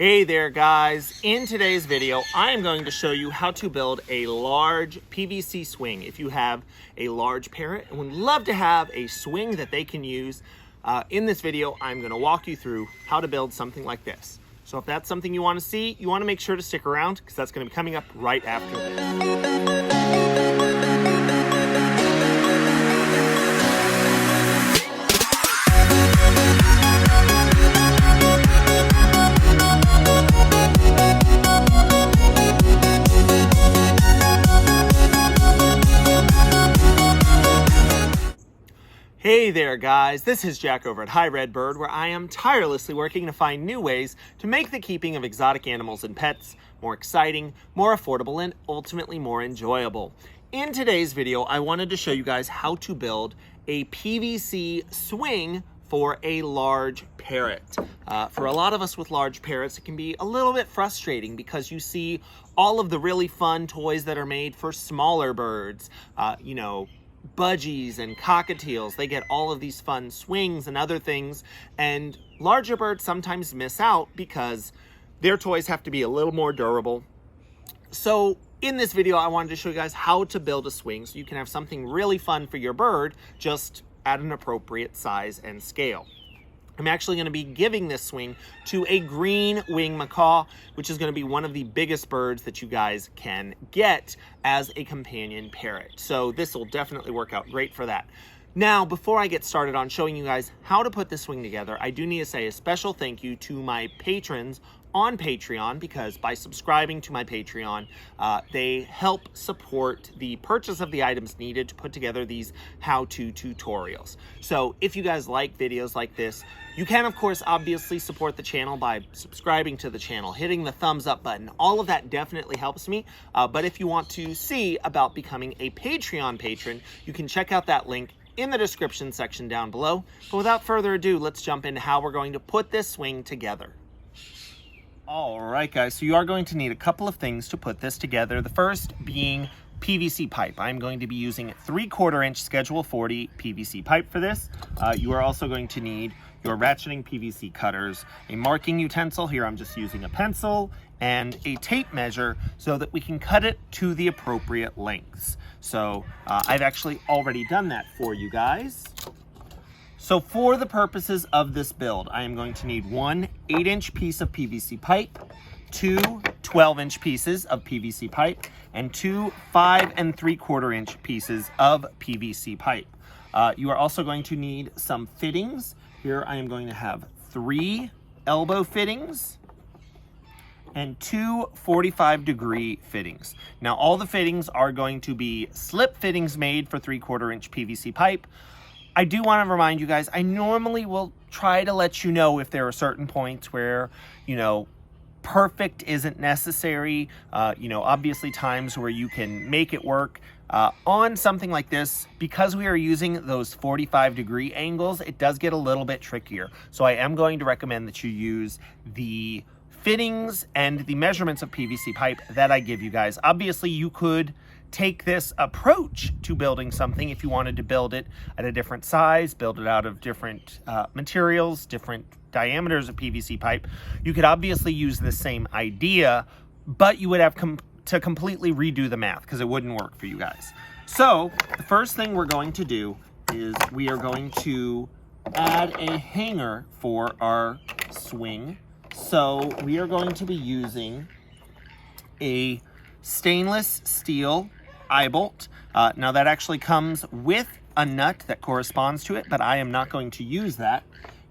Hey there guys, in today's video I am going to show you how to build a large PVC swing. If you have a large parrot and would love to have a swing that they can use, in this video I'm going to walk you through how to build something like this. So if that's something you want to see, you want to make sure to stick around because that's going to be coming up right after this. Hey there guys, this is Jack over at Hi Red Bird, where I am tirelessly working to find new ways to make the keeping of exotic animals and pets more exciting, more affordable, and ultimately more enjoyable. In today's video, I wanted to show you guys how to build a PVC swing for a large parrot. For a lot of us with large parrots, it can be a little bit frustrating because you see all of the really fun toys that are made for smaller birds, budgies and cockatiels. They get all of these fun swings and other things, and larger birds sometimes miss out because their toys have to be a little more durable. So in this video, I wanted to show you guys how to build a swing so you can have something really fun for your bird, just at an appropriate size and scale. I'm actually going to be giving this swing to a green wing macaw, which is going to be one of the biggest birds that you guys can get as a companion parrot. So this will definitely work out great for that. Now, before I get started on showing you guys how to put this swing together, I do need to say a special thank you to my patrons on Patreon, because by subscribing to my Patreon, they help support the purchase of the items needed to put together these how-to tutorials. So if you guys like videos like this, you can, of course, obviously support the channel by subscribing to the channel, hitting the thumbs up button. All of that definitely helps me. But if you want to see about becoming a Patreon patron, you can check out that link in the description section down below. But without further ado, let's jump into how we're going to put this swing together. All right, guys, so you are going to need a couple of things to put this together. The first being PVC pipe. I'm going to be using 3/4 inch Schedule 40 PVC pipe for this. You are also going to need your ratcheting PVC cutters, a marking utensil. Here I'm just using a pencil, and a tape measure so that we can cut it to the appropriate lengths. So I've actually already done that for you guys. So for the purposes of this build, I am going to need one 8-inch piece of PVC pipe, two 12-inch pieces of PVC pipe, and two 5 3/4 inch pieces of PVC pipe. You are also going to need some fittings. Here I am going to have 3 elbow fittings and 2 45-degree fittings. Now all the fittings are going to be slip fittings made for 3/4 inch PVC pipe. I do want to remind you guys, I normally will try to let you know if there are certain points where, perfect isn't necessary. Obviously times where you can make it work. On something like this, because we are using those 45-degree angles, it does get a little bit trickier. So I am going to recommend that you use the fittings and the measurements of PVC pipe that I give you guys. Obviously, you could take this approach to building something if you wanted to build it at a different size, build it out of different materials, different diameters of PVC pipe. You could obviously use the same idea, but you would have to completely redo the math because it wouldn't work for you guys. So the first thing we're going to do is we are going to add a hanger for our swing. So we are going to be using a stainless steel eye bolt. Now that actually comes with a nut that corresponds to it, but I am not going to use that.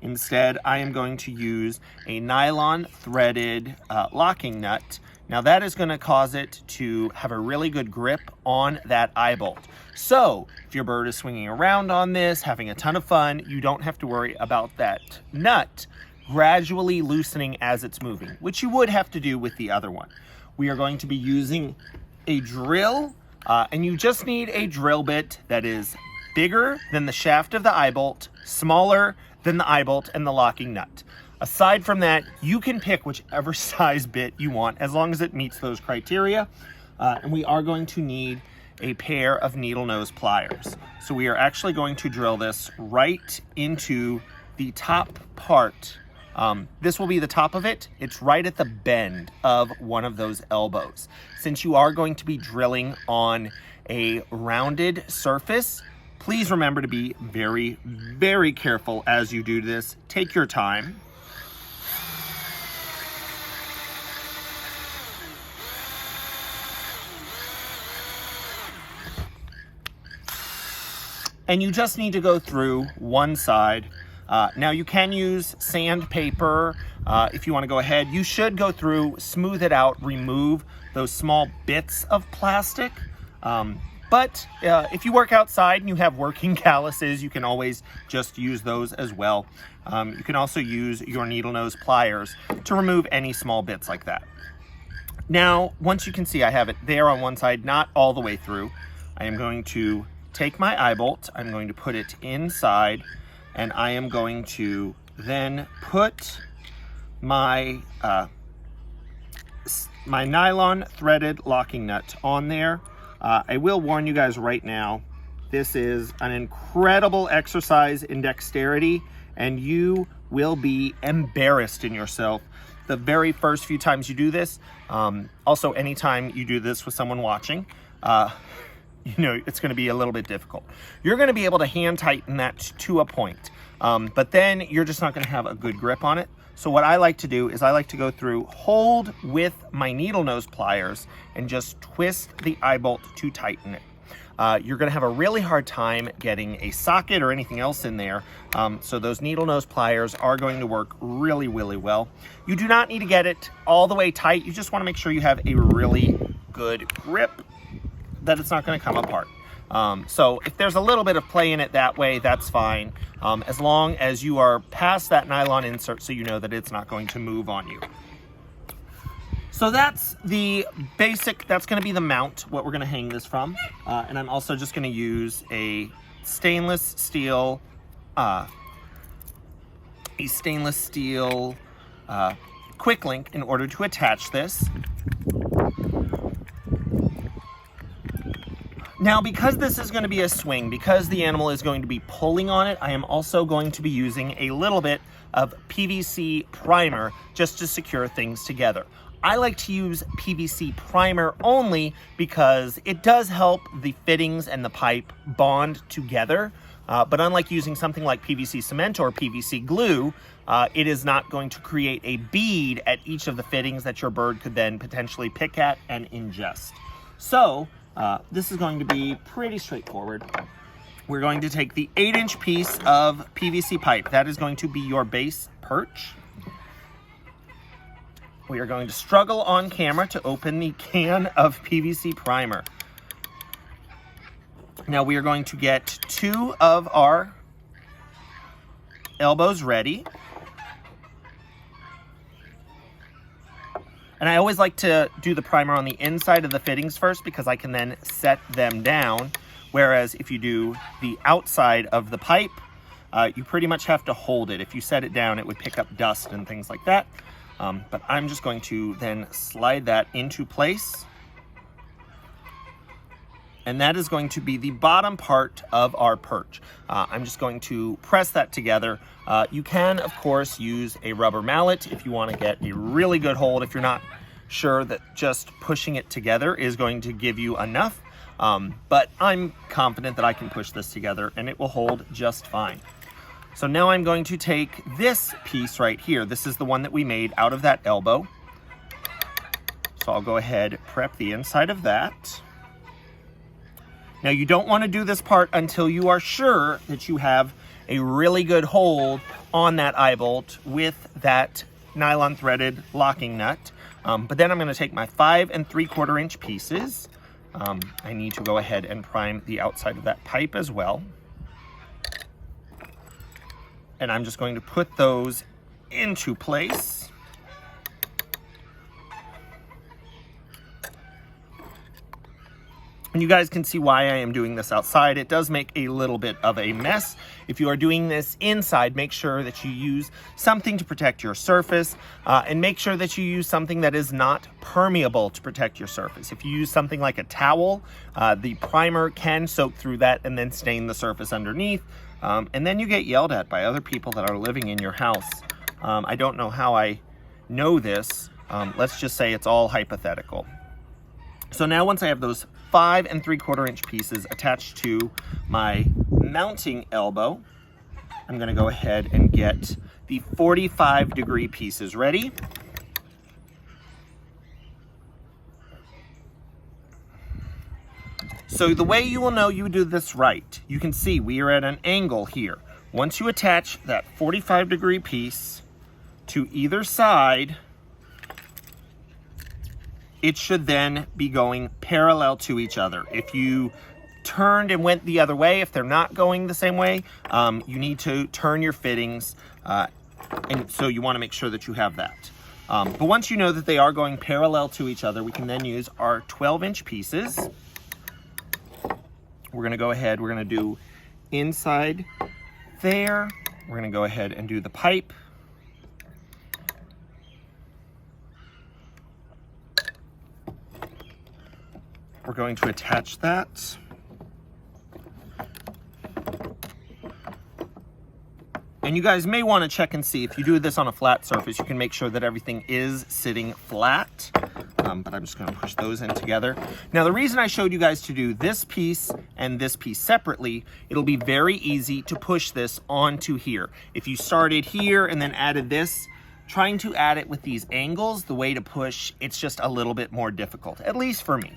Instead, I am going to use a nylon threaded locking nut. Now that is going to cause it to have a really good grip on that eye bolt. So if your bird is swinging around on this, having a ton of fun, you don't have to worry about that nut gradually loosening as it's moving, which you would have to do with the other one. We are going to be using a drill, and you just need a drill bit that is bigger than the shaft of the eye bolt, smaller than the eye bolt and the locking nut. Aside from that, you can pick whichever size bit you want as long as it meets those criteria. And we are going to need a pair of needle nose pliers. So we are actually going to drill this right into the top part This will be the top of it. It's right at the bend of one of those elbows. Since you are going to be drilling on a rounded surface, please remember to be very, very careful as you do this. Take your time. And you just need to go through one side. Now you can use sandpaper if you want to go ahead. You should go through, smooth it out, remove those small bits of plastic. But if you work outside and you have working calluses, you can always just use those as well. You can also use your needle nose pliers to remove any small bits like that. Now, once you can see I have it there on one side, not all the way through, I am going to take my eye bolt, I'm going to put it inside, and I am going to then put my my nylon threaded locking nut on there. I will warn you guys right now, this is an incredible exercise in dexterity, and you will be embarrassed in yourself the very first few times you do this. Also, anytime you do this with someone watching, you know, it's going to be a little bit difficult. You're going to be able to hand tighten that to a point, but then you're just not going to have a good grip on it. So what I like to do is I like to go through, hold with my needle nose pliers, and just twist the eye bolt to tighten it. You're going to have a really hard time getting a socket or anything else in there, so those needle nose pliers are going to work really, really well. You do not need to get it all the way tight. You just want to make sure you have a really good grip, that it's not going to come apart. So if there's a little bit of play in it that way, that's fine, as long as you are past that nylon insert so you know that it's not going to move on you. So that's the basic, that's going to be the mount, what we're going to hang this from. And I'm also just going to use a stainless steel quick link in order to attach this. Now, because this is going to be a swing, because the animal is going to be pulling on it, I am also going to be using a little bit of PVC primer just to secure things together. I like to use PVC primer only because it does help the fittings and the pipe bond together. But unlike using something like PVC cement or PVC glue, it is not going to create a bead at each of the fittings that your bird could then potentially pick at and ingest. So, this is going to be pretty straightforward. We're going to take the 8-inch piece of PVC pipe. That is going to be your base perch. We are going to struggle on camera to open the can of PVC primer. Now we are going to get 2 of our elbows ready. And I always like to do the primer on the inside of the fittings first because I can then set them down. Whereas if you do the outside of the pipe, you pretty much have to hold it. If you set it down, it would pick up dust and things like that. But I'm just going to then slide that into place. And that is going to be the bottom part of our perch. I'm just going to press that together. You can, of course, use a rubber mallet if you want to get a really good hold, if you're not sure that just pushing it together is going to give you enough. But I'm confident that I can push this together and it will hold just fine. So now I'm going to take this piece right here. This is the one that we made out of that elbow. So I'll go ahead, prep the inside of that. Now you don't want to do this part until you are sure that you have a really good hold on that eye bolt with that nylon threaded locking nut. But then I'm going to take my 5 3/4 inch pieces. I need to go ahead and prime the outside of that pipe as well. And I'm just going to put those into place. And you guys can see why I am doing this outside. It does make a little bit of a mess. If you are doing this inside, make sure that you use something to protect your surface, and make sure that you use something that is not permeable to protect your surface. If you use something like a towel, the primer can soak through that and then stain the surface underneath. And then you get yelled at by other people that are living in your house. I don't know how I know this. Let's just say it's all hypothetical. So now once I have those 5 3/4 inch pieces attached to my mounting elbow, I'm gonna go ahead and get the 45-degree pieces ready. So the way you will know you do this right, you can see we are at an angle here. Once you attach that 45-degree piece to either side, it should then be going parallel to each other. If you turned and went the other way, if they're not going the same way, you need to turn your fittings, and so you want to make sure that you have that. But once you know that they are going parallel to each other, we can then use our 12-inch pieces. We're gonna go ahead, we're gonna do inside there. We're gonna go ahead and do the pipe. We're going to attach that. And you guys may want to check and see if you do this on a flat surface, you can make sure that everything is sitting flat. But I'm just going to push those in together. Now, the reason I showed you guys to do this piece and this piece separately, it'll be very easy to push this onto here. If you started here and then added this, trying to add it with these angles, the way to push, it's just a little bit more difficult, at least for me.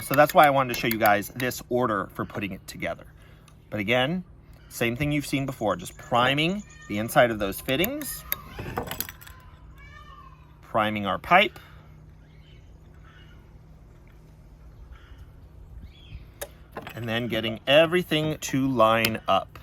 So that's why I wanted to show you guys this order for putting it together. But again, same thing you've seen before, just priming the inside of those fittings, priming our pipe, and then getting everything to line up.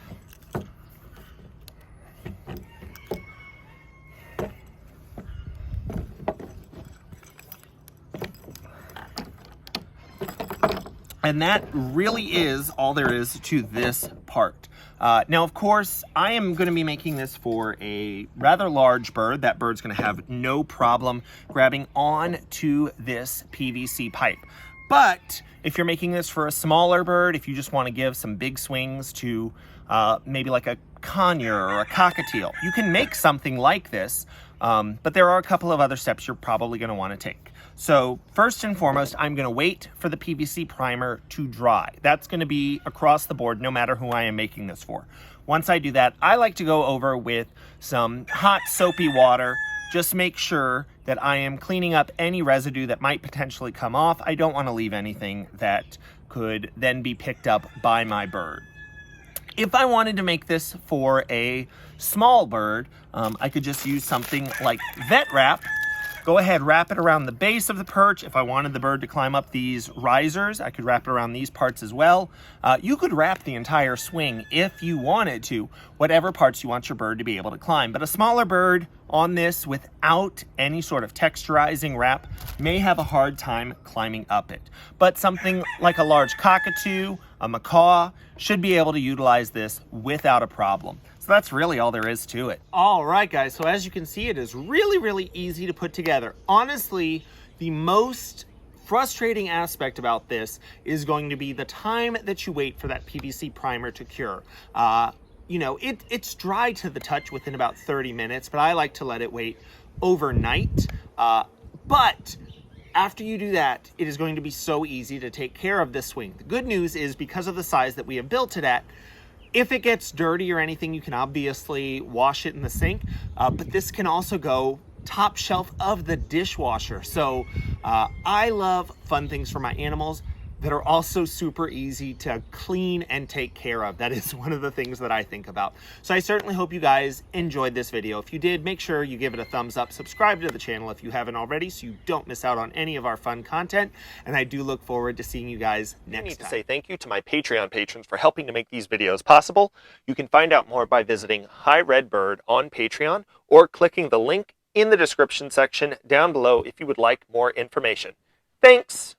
And that really is all there is to this part. Now, of course, I am going to be making this for a rather large bird. That bird's going to have no problem grabbing on to this PVC pipe. But if you're making this for a smaller bird, if you just want to give some big swings to maybe like a conure or a cockatiel, you can make something like this. But there are a couple of other steps you're probably going to want to take. So first and foremost, I'm going to wait for the PVC primer to dry. That's going to be across the board, no matter who I am making this for. Once I do that, I like to go over with some hot soapy water. Just make sure that I am cleaning up any residue that might potentially come off. I don't want to leave anything that could then be picked up by my bird. If I wanted to make this for a small bird, I could just use something like vet wrap. Go ahead, wrap it around the base of the perch. If I wanted the bird to climb up these risers, I could wrap it around these parts as well. You could wrap the entire swing if you wanted to, whatever parts you want your bird to be able to climb. But a smaller bird on this without any sort of texturizing wrap may have a hard time climbing up it. But something like a large cockatoo, a macaw, should be able to utilize this without a problem. So that's really all there is to it. All right, guys, so as you can see, it is really, really easy to put together. Honestly, the most frustrating aspect about this is going to be the time that you wait for that PVC primer to cure. You know, it's dry to the touch within about 30 minutes, but I like to let it wait overnight. But after you do that, it is going to be so easy to take care of this swing. The good news is because of the size that we have built it at, if it gets dirty or anything, you can obviously wash it in the sink, but this can also go top shelf of the dishwasher. So I love fun things for my animals that are also super easy to clean and take care of. That is one of the things that I think about. So I certainly hope you guys enjoyed this video. If you did, make sure you give it a thumbs up, subscribe to the channel if you haven't already so you don't miss out on any of our fun content. And I do look forward to seeing you guys next time. I need to say thank you to my Patreon patrons for helping to make these videos possible. You can find out more by visiting Hi Red Bird on Patreon or clicking the link in the description section down below if you would like more information. Thanks!